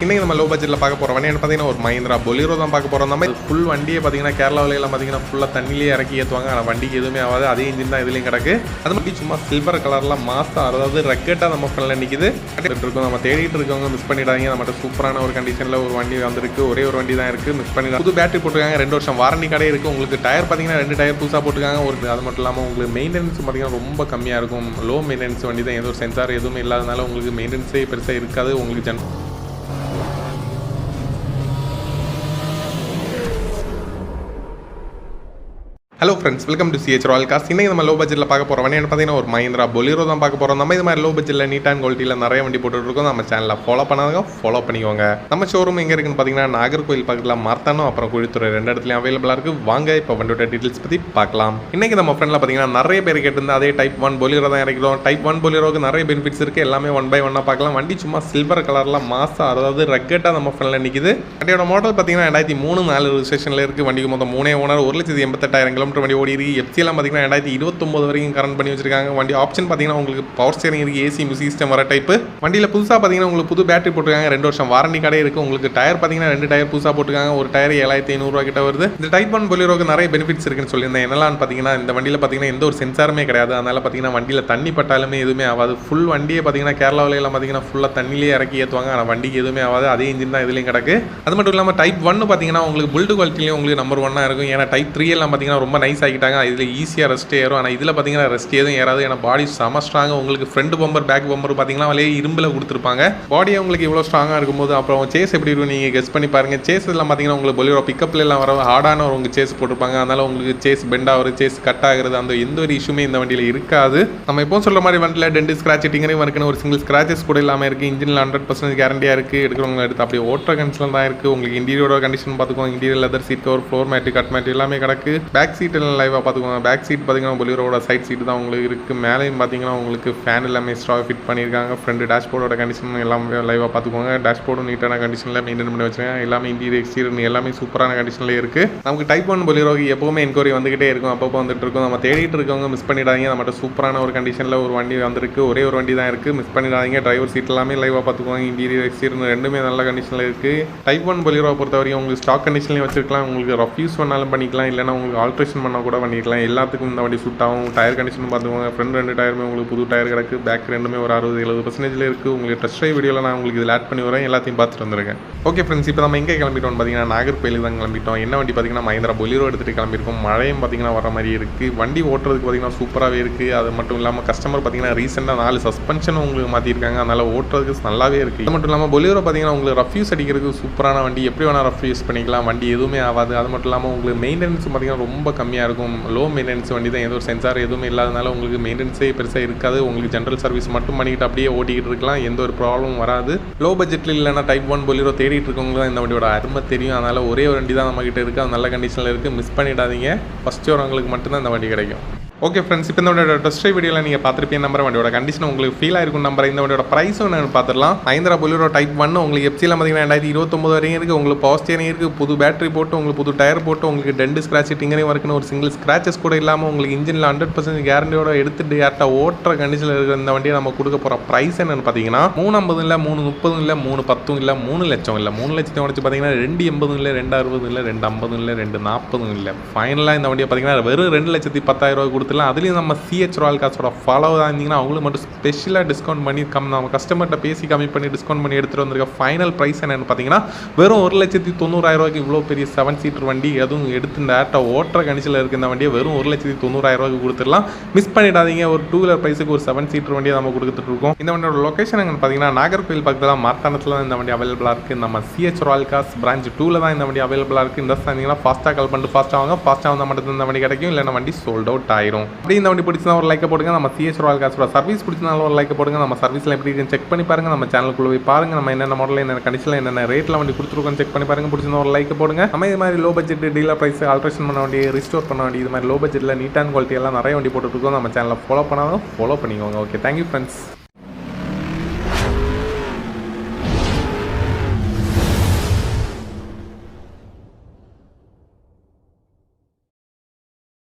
இன்னைக்கு நம்ம லோ பட்ஜெட்டில் பார்க்க போகிற வண்டி பார்த்தீங்கன்னா ஒரு மஹிந்திரா பொலிரோ தான் பார்க்க போகிறோம். நம்ம ஃபுல் வண்டியை பார்த்தீங்கன்னா கேரளாவிலாம் பார்த்தீங்கன்னா ஃபுல்லாக தண்ணியிலே இறக்கி ஏற்றுவாங்க. ஆனால் வண்டிக்கு எதுவுமே ஆகாது. அதே இன்ஜின் தான் இதுலேயும் கிடக்கு. அது மட்டும் சும்மா சில்வர் கலரில் மாஸ்டர், அதாவது ரெக்கெட்டாக நம்ம ஃப்ரெண்டில் நிற்கிது இருக்கும். நம்ம தேடிட்டு இருக்கவங்க மிஸ் பண்ணிடாதீங்க. நம்மகிட்ட சூப்பரான ஒரு கண்டிஷனில் ஒரு வண்டி வந்திருக்கு. ஒரே ஒரு வண்டி தான் இருக்குது, மிஸ் பண்ணிடலாம். புது பேட்டரி போட்டுருக்காங்க, 2 வருஷம் வாரண்டி கடை இருக்குது. உங்களுக்கு டயர் பார்த்தீங்கன்னா 2 டயர் புதுசாக போட்டுருக்காங்க. அது மட்டும் இல்லாமல் உங்களுக்கு மெயின்டெனன்ஸ் பார்த்தீங்கன்னா ரொம்ப கம்மியாக இருக்கும். லோ மெயின்டெனன்ஸ் வண்டி தான், எந்த ஒரு சென்சார் எதுவுமே இல்லாதனால உங்களுக்கு மெயின்டெனன்ஸே பெருசாக இருக்காது. உங்களுக்கு hello friends, welcome to CH Royal cars. இன்னைக்கு நம்ம லோ பட்ஜெட்டில் பார்க்க போகிற வண்டி பார்த்தீங்கன்னா ஒரு மஹிந்திரா பொலிரோ தான் பார்க்க போகிறோம். நம்ம இது மாதிரி லோ பட்ஜெட்டில் நீட் அண்ட் குவாலிட்டியில் நிறைய வண்டி போட்டுருக்கோம். நம்ம சேனலில் ஃபாலோ பண்ணாதவங்க ஃபாலோ பண்ணிக்கோங்க. நம்ம ஷோரூம் எங்கே இருக்குன்னு பார்த்தீங்கன்னா நாகர்கோவில் பக்கத்தில் மார்த்தானம், அப்புறம் குழித்துறை 2 இடத்துலையும் அவைலபிளாக இருக்குது. வாங்க இப்போ வண்டியோட டீட்டெயில்ஸ் பற்றி பார்க்கலாம். இன்னைக்கு நம்ம ஃப்ரெண்டில் பார்த்தீங்கன்னா நிறைய பேர் கேட்டிருந்தா அதே டைப் 1 பொலிரோ தான் இறக்கிறோம். டைப் 1 பொலிரோக்கு நிறைய பெனிஃபிட்ஸ் இருக்குது. எல்லாமே 1 by 1 பார்க்கலாம். வண்டி சும்மா சில்வர் கலரில் மாசா, அதாவது ரெக்கெட்டாக நம்ம ஃப்ரெண்டில் நிற்கிது. வண்டியோட மாடல் பார்த்தீங்கன்னா 2003 ரெஜிஸ்ட்ரேஷனில் இருக்குது. வண்டிக்கு மொத்தம் 3 ஓனர், 1,88,000 கிலோமீட்டர் வண்டி ஓடி இருக்கு. எஃப்சிலாம் பார்த்தீங்கன்னா 2029 வரைக்கும் கரண்ட் பண்ணி வச்சிருக்காங்க. வண்டி ஆப்ஷன் பார்த்தீங்கன்னா உங்களுக்கு பவர் ஸ்டீரிங் இருக்குது, ஏசி மியூசிக் சிஸ்டம் வர டைப்பு. வண்டியில் புதுசாக பார்த்தீங்கன்னா உங்களுக்கு புது பேட்டரி போட்டுருக்காங்க, 2 வருஷம் வாரண்டி கடை இருக்குது. உங்களுக்கு டயர் பார்த்தீங்கன்னா 2 டயர் புதுசாக போட்டுருக்காங்க. ஒரு டயர் 7,500 கிட்ட வருது. இந்த டைப் 1 பொலிரோக்கு நிறைய பெனிஃபிட்ஸ் இருக்குன்னு சொல்லியிருந்தேன். என்னெல்லாம் பார்த்தீங்கன்னா இந்த வண்டியில் பார்த்தீங்கன்னா எந்த ஒரு சென்சாருமே கிடையாது. அதனால பார்த்தீங்கன்னா வண்டியில் தண்ணி பட்டாலுமே எதுவுமே ஆகாது. ஃபுல் வண்டியை பார்த்தீங்கன்னா கேரளாவிலாம் பார்த்தீங்கன்னா ஃபுல்லாக தண்ணியிலே இறக்கி ஏற்றுவாங்க. ஆனால் வண்டிக்கு எதுவுமே ஆகாது. அதே இன்ஜின் தான் இதுலேயும் கிடக்கு. அது மட்டும் இல்லாமல் டைப் 1 பார்த்தீங்கன்னா உங்களுக்கு பில்டு குவாலிட்டிலையும் உங்களுக்கு நம்பர் 1 இருக்கும். ஏன்னா டைப் 3 எல்லாம் பார்த்தீங்கன்னா ரொம்ப நைஸ் ஆகிட்டாங்க. இதில் ஈஸியாக ரெஸ்ட் ஏறும். ஆனால் இதில் பார்த்தீங்கன்னா ரெஸ்ட் எதுவும் ஏறாது. ஏன்னா பாடி செம ஸ்ட்ராங்காக உங்களுக்கு ஃப்ரண்ட் பம்பர் பேக் பம்பர் பார்த்தீங்கன்னா அவளே இரும்பில் கொடுத்துருப்பாங்க. பாடியை உங்களுக்கு இவ்வளோ ஸ்ட்ராங்காக இருக்கும்போது அப்புறம் சேஸ் எப்படி இருக்கும் நீங்கள் கெஸ் பண்ணி பாருங்கள். சேஸ் எல்லாம் பார்த்தீங்கன்னா உங்களுக்கு பொலிரோ பிக்கப்ல எல்லாம் வர ஹார்டான ஒரு சேஸ் போட்டிருப்பாங்க. அதனால உங்களுக்கு சேஸ் பெண்ட் ஆகுது, சேஸ் கட் ஆகுறது, அந்த எந்த ஒரு இஷ்யூமே இந்த வண்டியில் இருக்காது. நம்ம இப்போ சொல்கிற மாதிரி வண்டியில் டென்ட் ஸ்க்ராட்ச் டிங்கரையும் இருக்குன்னு ஒரு சிங்கிள் ஸ்க்ராச்சஸ் கூட இல்லாமல் இருக்குது. இன்ஜினில் 100% கேரண்டியாக இருக்குது. எடுக்கிறவங்க எடுத்து அப்படியே ஓட்டுற கண்டிஷன் தான் இருக்குது. உங்களுக்கு இன்டீரியரோட கண்டிஷன் பார்த்துக்கோங்க. Interior leather seat cover, floor mat, cut mat எல்லாமே கிடக்கு. பேக் சீட் எல்லாம் லைவாக பார்த்துக்கோங்க. பேக் சீட் பார்த்தீங்கன்னா பொலிரோட சைட் சீட்டு தான் உங்களுக்கு இருக்குது. மேலேயும் பார்த்தீங்கன்னா உங்களுக்கு ஃபேன் எல்லாமே ஸ்ட்ராங் ஃபிட் பண்ணியிருக்காங்க. ஃப்ரண்ட் டேஷ்போர்டோட கண்டிஷன் எல்லாமே லைவாக பார்த்துக்கோங்க. டேஷ்போர்டும் நீட்டான கண்டிஷனில் மெயின்டைன் பண்ணி வச்சுருக்காங்க. எல்லாமே இன்டீரியர் எக்ஸ்டீரியர் எல்லாமே சூப்பரான கண்டிஷன்லேயே இருக்குது. நமக்கு டைப் 1 பொலிரோக்கு எப்போவுமே என்கொயரி வந்துகிட்டே இருக்கும். அப்பப்போ வந்துட்டு இருக்கும். நம்ம தேடிட்டு இருக்கவங்க மிஸ் பண்ணிடாதீங்க. நம்மகிட்ட சூப்பரான ஒரு கண்டிஷனில் ஒரு வண்டி வந்திருக்கு. ஒரே ஒரு வண்டி தான் இருக்குது, மிஸ் பண்ணிடாதீங்க. டிரைவர் சீட் எல்லாமே லைவாக பார்த்துக்கோங்க. இன்டீரியர் எக்ஸ்டீரியர் ரெண்டுமே நல்ல கண்டிஷனில் இருக்குது. டைப் 1 பொலிரோவை பொறுத்தவரைக்கும் உங்களுக்கு ஸ்டாக் கண்டிஷன்லேயும் வச்சிருக்கலாம். உங்களுக்கு ரஃப் யூஸ் பண்ணாலும் பண்ணிக்கலாம், இல்லைனா உங்களுக்கு ஆல்ட்ரேஷன் பண்ணால் கூட பண்ணிக்கலாம். எல்லாத்துக்கும் இந்த வண்டி சூட் ஆகும். டயர் கண்டிஷன் பார்த்துக்கோங்க. ஃப்ரண்ட் 2 டயருமே உங்களுக்கு புது டயர் கிடக்கு. பேக் ரெண்டுமே ஒரு 60-70% இருக்குது. உங்களுக்கு டெஸ்ட் ட்ரைவ் வீடியோவில் நான் உங்களுக்கு இதில் ஆட் பண்ணி வரேன். எல்லாத்தையும் பார்த்துட்டு வந்துருக்கேன். ஓகே ஃப்ரெண்ட்ஸ், இப்போ நம்ம எங்கே கிளம்பிட்டோம்னு பார்த்தீங்கன்னா நாகர்கோயில் தான் கிளம்பிட்டோம். என்ன வண்டி பார்த்தீங்கன்னா மஹிந்திரா பொலிரோ எடுத்துகிட்டு கிளம்பியிருக்கோம். மழையும் பார்த்தீங்கன்னா வர மாதிரி இருக்குது. வண்டி ஓட்டுறதுக்கு பார்த்தீங்கன்னா சூப்பராகவே இருக்குது. அது மட்டும் இல்லாமல் கஸ்டமர் பார்த்தீங்கன்னா ரீசெண்டாக 4 சஸ்பென்ஷனும் உங்களுக்கு மாற்றிருக்காங்க. அதனால் ஓட்டுறதுக்கு நல்லாவே இருக்குது. அது மட்டும் இல்லாமல் பொலிரோ பார்த்தீங்கன்னா உங்களுக்கு ரஃப் யூஸ் அடிக்கிறதுக்கு சூப்பரான வண்டி. எப்படி வேணால் ரஃப் யூஸ் பண்ணிக்கலாம். வண்டி எதுவுமே ஆகாது. அது மட்டும் இல்லாமல் உங்களுக்கு மெயின்டெனன்ஸ் பார்த்தீங்கன்னா ரொம்ப கம்மியாக இருக்கும். லோ மெயின்டெனன்ஸ் வண்டி தான், எந்த ஒரு சென்சார் எதுவுமே இல்லாதனால உங்களுக்கு மெயின்டெனன்ஸே பெருசாக இருக்காது. உங்களுக்கு ஜென்ரல் சர்வீஸ் மட்டும் பண்ணிக்கிட்டு அப்படியே ஓட்டிக்கிட்டு இருக்கலாம். எந்த ஒரு ப்ராப்ளமும் வராது. லோ பட்ஜெட்டில் இல்லைனா டைப் 1 பொலிரோ தேடிட்டு இருக்கவங்க தான் இந்த வண்டியோட அருமை தெரியும். அதனால் ஒரே ஒரு வண்டி தான் நம்மகிட்ட இருக்குது. அது நல்ல கண்டிஷனில் இருக்குது. மிஸ் பண்ணிடாதீங்க. ஃபஸ்ட்டு வரவங்களுக்கு மட்டும்தான் இந்த வண்டி கிடைக்கும். ஓகே ஃப்ரெண்ட்ஸ், இப்போ இந்த வண்டியோட டெஸ்ட் ட்ரைவ் வீடியோவில் நீங்கள் பார்த்துருப்பீங்க நம்பர். வண்டியோட கண்டிஷன் உங்களுக்கு ஃபீல் ஆயிருக்கும் நம்பர். இந்த வண்டியோட ப்ரைஸும் நான் பார்த்துடலாம். மஹிந்திரா பொலிரோ டைப் 1 உங்களுக்கு எஃப்சியில் பார்த்தீங்கன்னா 2029 வரைக்கும் இருக்குது. உங்களுக்கு பவர் ஸ்டீரிங் இருக்குது, புது பேட்டரி போட்டு, உங்களுக்கு புது டயர் போட்டு, உங்களுக்கு டென்ட் ஸ்க்ராட்ச் டிங்கரையும் இருக்குன்னு ஒரு சிங்கிள் ஸ்க்ராச்சஸ் கூட இல்லாமல் உங்களுக்கு இன்ஜினில் 100% கேரண்டியோட எடுத்துட்டு யார்ட்டா ஓட்டுற கண்டிஷனில் இருக்கிற இந்த வண்டியை நம்ம கொடுக்க போகிற ப்ரைஸ் என்னன்னு பார்த்தீங்கன்னா 350 இல்லை, 330 இல்லை, 310 இல்லை, 3 லட்சம் இல்லை. 3 லட்சத்தை உடச்சு பார்த்தீங்கன்னா 280 இல்லை, 260 இல்லை, 250 இல்லை, 240 இல்லை. ஃபைனலாக இந்த வண்டியை பார்த்தீங்கன்னா வெறும் 2,10,000 கொடுத்துலாம். அதுலேயும் நம்ம சிஹெச் ராயல் கார்ஸோட ஃபாலோ தான் இருந்தீங்கன்னா அவங்களுக்கு மட்டும் ஸ்பெஷலாக டிஸ்கவுண்ட் பண்ணி நம்ம கஸ்டமர்கிட்ட பேசி கம்மி பண்ணி டிஸ்கவுண்ட் பண்ணி எடுத்துகிட்டு வந்திருக்க ஃபைனல் ப்ரைஸ் என்னென்னு பார்த்தீங்கன்னா வெறும் 1,90,000 இவ்வளோ பெரிய 7 சீட்டர் வண்டி அதுவும் எடுத்து இந்த ஆட்டை ஓட்டுற கண்டிஷனில் இருக்குது. இந்த வண்டியை வெறும் 1,90,000 கொடுத்துடலாம். மிஸ் பண்ணிடாதீங்க. ஒரு 2 வீலர் ப்ரைஸுக்கு ஒரு 7 சீட்டர் வண்டியை நம்ம கொடுத்துட்டு இருக்கோம். இந்த வண்டியோட லொக்கேஷன் எங்கன்னு பார்த்தீங்கன்னா நாகர்கோவில் பக்கத்தில் மார்த்தானத்தில் தான் இந்த வண்டி அவைலபிளாக இருக்குது. நம்ம சிஹெச் ராயல் கார்ஸ் பிரான்ச் 2ல் தான் இந்த வண்டி அவைலபிளாக இருக்குது. இந்த இருந்தீங்கன்னா ஃபாஸ்ட்டாக கால் பண்ணிட்டு ஃபாஸ்ட்டாக வாங்க. ஃபாஸ்ட்டாக வந்தால் மட்டும் இந்த வண்டி கிடைக்கும், இல்லைனா வண்டி சோல்ட் அவுட் ஆயிரும். அப்படி இந்த வண்டி பிடிச்சா ஒரு லைக் போடுங்க. நம்ம சிஹெச் ராயல் கார்ஸோட சர்வீஸ் பிடிச்சனால ஒரு லைக் போடுங்க. நம்ம சர்வீஸ்ல எப்படி இருக்குன்னு செக் பண்ணி பாருங்க. நம்ம சேனலுக்குள்ள போய் பாருங்க. நம்ம என்னென்ன மாடல், என்னென்ன கண்டிஷனில், என்னென்ன ரேட்ல வண்டி கொடுத்துருக்கோம் செக் பண்ணி பாருங்க. பிடிச்சா ஒரு லைக் போடுங்க. நம்ம இது மாதிரி low budget dealer price alteration பண்ண வண்டி, ரிஸ்டோர் பண்ண வண்டி, இது மாதிரி லோ பட்ஜெட்டில் நீட் அண்ட் குவாலிட்டி எல்லாம் நிறைய வண்டி போட்டுருக்கோம். நம்ம சேனலை ஃபாலோ பண்ணாலும் ஃபாலோ பண்ணிக்கோங்க. Okay, thank you friends.